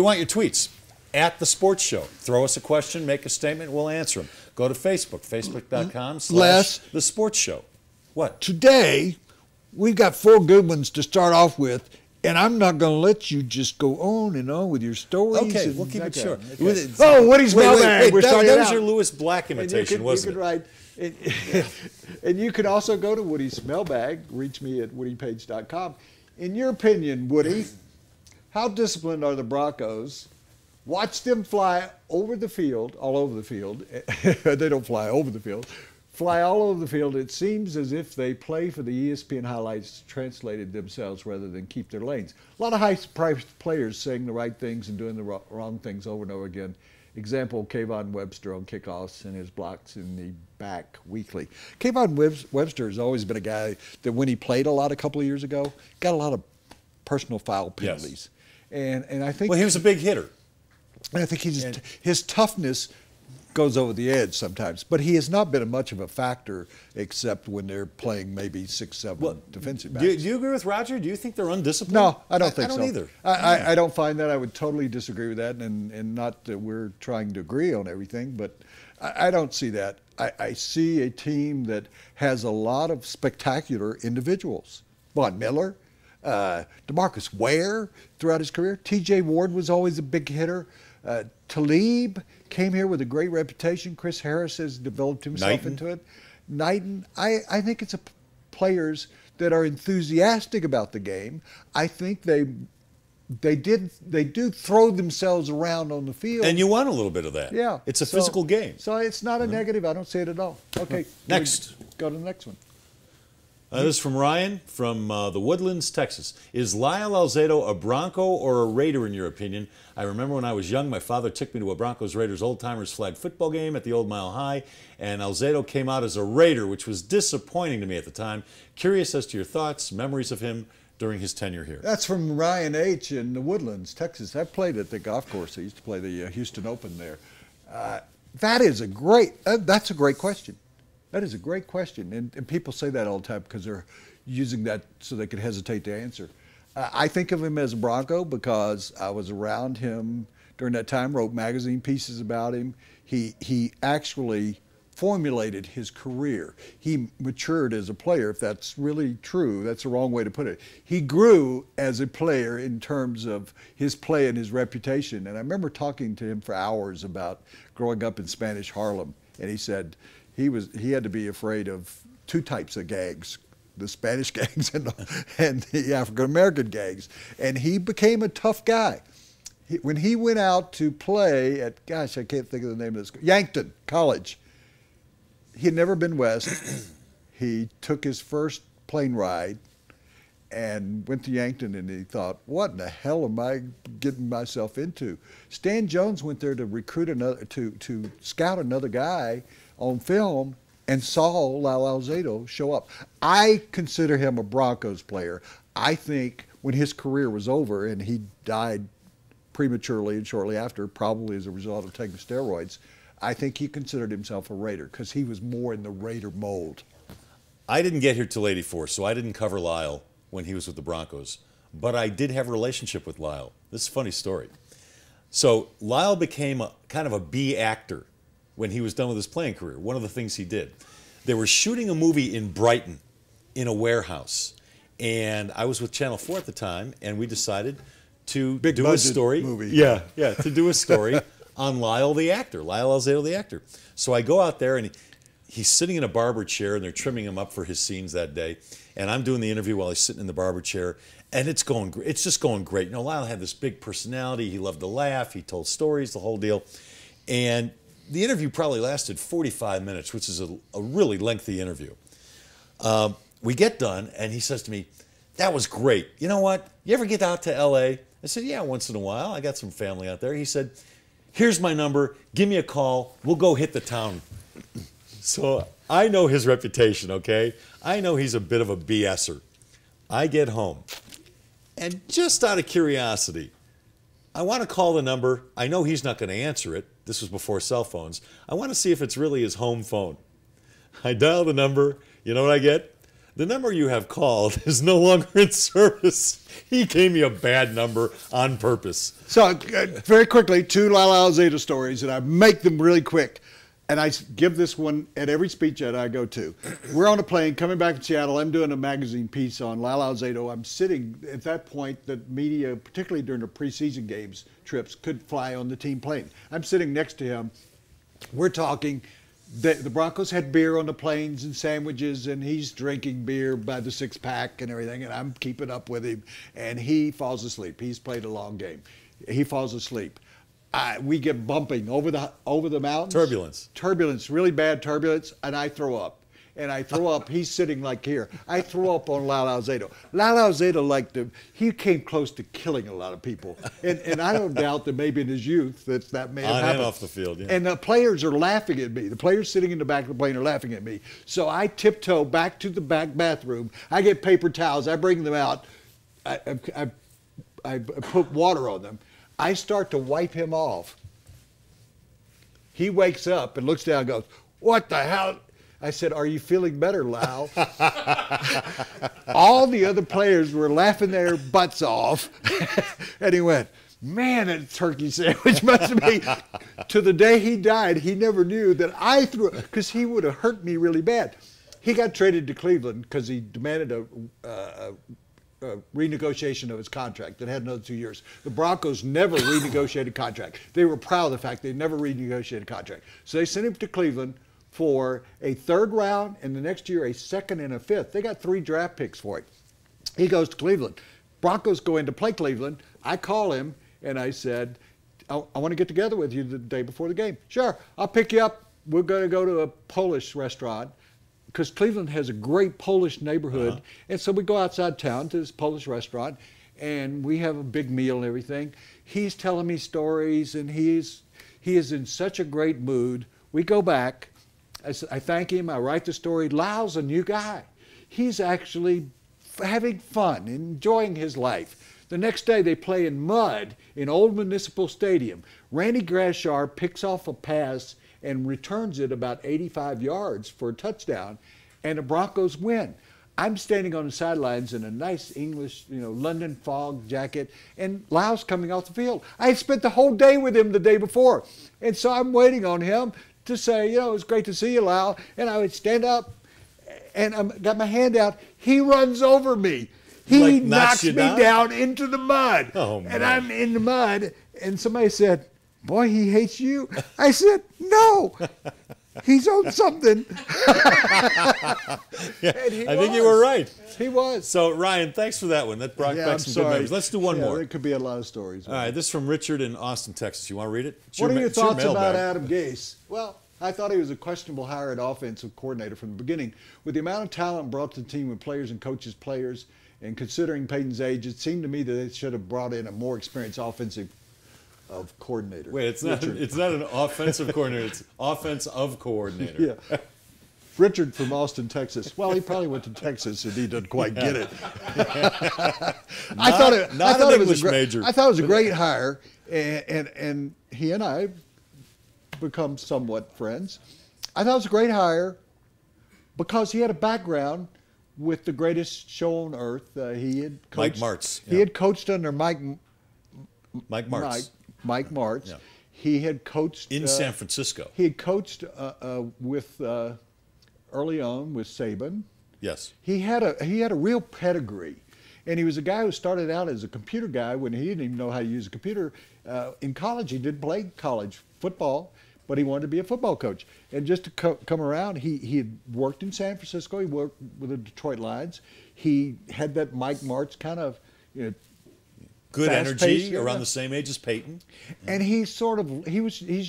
want your tweets. At The Sports Show. Throw us a question, make a statement, we'll answer them. Go to Facebook, facebook.com/The Sports Show. What? Today, we've got 4 good ones to start off with, and I'm not going to let you just go on and on with your stories. Okay, we'll keep it short. Okay. Oh, Woody's mailbag. That was your Lewis Black imitation, wasn't it? Write, and you can also go to Woody's mailbag. Reach me at woodypage.com. In your opinion, Woody, how disciplined are the Broncos? Watch them fly over the field, all over the field. They don't fly over the field. Fly all over the field. It seems as if they play for the ESPN highlights translated themselves rather than keep their lanes. A lot of high-priced players saying the right things and doing the wrong things over and over again. Example, Kayvon Webster on kickoffs and his blocks in the back weekly. Kayvon Webster has always been a guy that when he played a lot a couple of years ago, got a lot of personal foul penalties. Yes. And I think... Well, he was a big hitter. And I think his toughness goes over the edge sometimes, but he has not been much of a factor except when they're playing maybe 6-7 defensive backs. Do you agree with Roger? Do you think they're undisciplined? No, I don't think so. I don't either. I don't find that. I would totally disagree with that, and not that we're trying to agree on everything, but I don't see that. I see a team that has a lot of spectacular individuals. Von Miller, DeMarcus Ware throughout his career. T.J. Ward was always a big hitter. Talib came here with a great reputation. Chris Harris has developed himself into it. Knighton, I think it's players that are enthusiastic about the game. I think they do throw themselves around on the field. And you want a little bit of that. Yeah. It's a physical game. So it's not a negative. I don't see it at all. Okay. Next. Go to the next one. This is from Ryan from the Woodlands, Texas. Is Lyle Alzado a Bronco or a Raider in your opinion? I remember when I was young, my father took me to a Broncos-Raiders old-timers flag football game at the Old Mile High, and Alzado came out as a Raider, which was disappointing to me at the time. Curious as to your thoughts, memories of him during his tenure here. That's from Ryan H. in the Woodlands, Texas. I played at the golf course. I used to play the Houston Open there. That's a great question. That is a great question, and people say that all the time because they're using that so they could hesitate to answer. I think of him as a Bronco because I was around him during that time, wrote magazine pieces about him. He actually formulated his career. He matured as a player, if that's really true. That's the wrong way to put it. He grew as a player in terms of his play and his reputation, and I remember talking to him for hours about growing up in Spanish Harlem, and he said, he had to be afraid of 2 types of gangs, the Spanish gangs and the African-American gangs. And he became a tough guy. When he went out to play at, gosh, I can't think of the name of this, Yankton College, he had never been west. He took his first plane ride and went to Yankton, and he thought, what in the hell am I getting myself into? Stan Jones went there to recruit to scout another guy on film and saw Lyle Alzado show up. I consider him a Broncos player. I think when his career was over and he died prematurely and shortly after, probably as a result of taking steroids, I think he considered himself a Raider because he was more in the Raider mold. I didn't get here till '84, so I didn't cover Lyle when he was with the Broncos. But I did have a relationship with Lyle. This is a funny story. So Lyle became kind of a B actor when he was done with his playing career. One of the things he did. They were shooting a movie in Brighton in a warehouse. And I was with Channel 4 at the time, and we decided to do a story. Movie. Yeah, to do a story on Lyle the actor, Lyle Alzado the actor. So I go out there, and he's sitting in a barber chair, and they're trimming him up for his scenes that day. And I'm doing the interview while he's sitting in the barber chair, and it's just going great. You know, Lyle had this big personality. He loved to laugh. He told stories, the whole deal. And the interview probably lasted 45 minutes, which is a really lengthy interview. We get done, and he says to me, that was great. You know what? You ever get out to L.A.? I said, yeah, once in a while. I got some family out there. He said, here's my number. Give me a call. We'll go hit the town. So I know his reputation, okay? I know he's a bit of a BSer. I get home, and just out of curiosity, I want to call the number. I know he's not going to answer it. This was before cell phones. I want to see if it's really his home phone. I dial the number. You know what I get? The number you have called is no longer in service. He gave me a bad number on purpose. So, very quickly, 2 Lyle Alzado stories, and I make them really quick. And I give this one at every speech that I go to. We're on a plane coming back to Seattle. I'm doing a magazine piece on Lyle Alzado. I'm sitting at that point that media, particularly during the preseason games trips, could fly on the team plane. I'm sitting next to him. We're talking. The Broncos had beer on the planes and sandwiches, and he's drinking beer by the 6-pack and everything, and I'm keeping up with him, and he falls asleep. He's played a long game. He falls asleep. We get bumping over the mountains. Turbulence, really bad turbulence, and I throw up. And I throw up. He's sitting like here. I throw up on Lyle Alzado. Lyle Alzado he came close to killing a lot of people. And I don't doubt that maybe in his youth that may have happened. On and off the field, yeah. And the players are laughing at me. The players sitting in the back of the plane are laughing at me. So I tiptoe back to the back bathroom. I get paper towels. I bring them out. I put water on them. I start to wipe him off. He wakes up and looks down and goes, "What the hell?" I said, "Are you feeling better, Lyle?" All the other players were laughing their butts off. And he went, "Man, that turkey sandwich must have been." To the day he died, he never knew that I threw it, because he would have hurt me really bad. He got traded to Cleveland because he demanded a renegotiation of his contract that had another 2 years. The Broncos never renegotiated contract. They were proud of the fact they never renegotiated contract. So they sent him to Cleveland for a 3rd round, and the next year a 2nd and a 5th. They got 3 draft picks for it. He goes to Cleveland. Broncos go in to play Cleveland. I call him and I said, I want to get together with you the day before the game. Sure, I'll pick you up. We're going to go to a Polish restaurant, because Cleveland has a great Polish neighborhood. And so we go outside town to this Polish restaurant, and we have a big meal and everything. He's telling me stories, and he is in such a great mood. We go back. I thank him. I write the story. Lyle's a new guy. He's actually having fun, enjoying his life. The next day they play in mud in Old Municipal Stadium. Randy Grashar picks off a pass and returns it about 85 yards for a touchdown, and the Broncos win. I'm standing on the sidelines in a nice English, London fog jacket, and Lyle's coming off the field. I had spent the whole day with him the day before, and so I'm waiting on him to say, it was great to see you, Lyle, and I would stand up, and I got my hand out. He runs over me. He knocks me down into the mud, and I'm in the mud, and somebody said, "Boy, he hates you." I said, "No, he's on something." Yeah, I think you were right. He was. So, Ryan, thanks for that one. That brought back some good memories. Let's do one more. There could be a lot of stories. All right, this is from Richard in Austin, Texas. You want to read it? What are your thoughts about Adam Gase? Well, I thought he was a questionable hire at offensive coordinator from the beginning. With the amount of talent brought to the team with players and coaches, and considering Peyton's age, it seemed to me that they should have brought in a more experienced offensive coordinator. Wait, it's not an offensive coordinator. It's offensive coordinator. Yeah. Richard from Austin, Texas. Well, he probably went to Texas and he didn't quite get it. I thought it was a great hire, and he and I become somewhat friends. I thought it was a great hire because he had a background with the greatest show on earth. He had coached, Mike Martz. Yeah. He had coached under Mike Martz. Mike Martz. Yeah. He had coached in San Francisco. He had coached with early on with Saban. Yes. He had a real pedigree, and he was a guy who started out as a computer guy when he didn't even know how to use a computer. In college, he didn't play college football, but he wanted to be a football coach. And just to come around, he had worked in San Francisco. He worked with the Detroit Lions. He had that Mike Martz kind of, good energy, around the same age as Peyton. And he's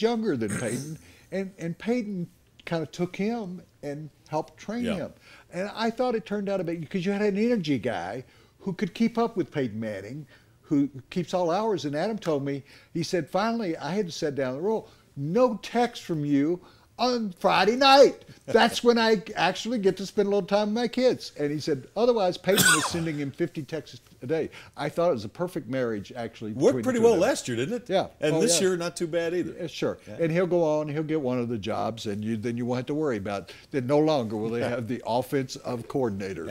younger than Peyton, and Peyton kind of took him and helped train him. And I thought it turned out because you had an energy guy who could keep up with Peyton Manning, who keeps all hours. And Adam told me, he said, finally, I had to set down the rule. No text from you on Friday night. That's when I actually get to spend a little time with my kids. And he said, otherwise, Peyton was sending him 50 texts a day. I thought it was a perfect marriage, actually. Worked pretty well last year, didn't it? Yeah. And this year, not too bad either. Yeah, sure. Yeah. And he'll go on, he'll get one of the jobs, and then you won't have to worry about that. No longer will they have the offensive coordinator.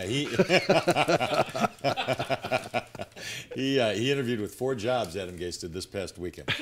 Yeah, he interviewed with 4 jobs, Adam Gase did, this past weekend.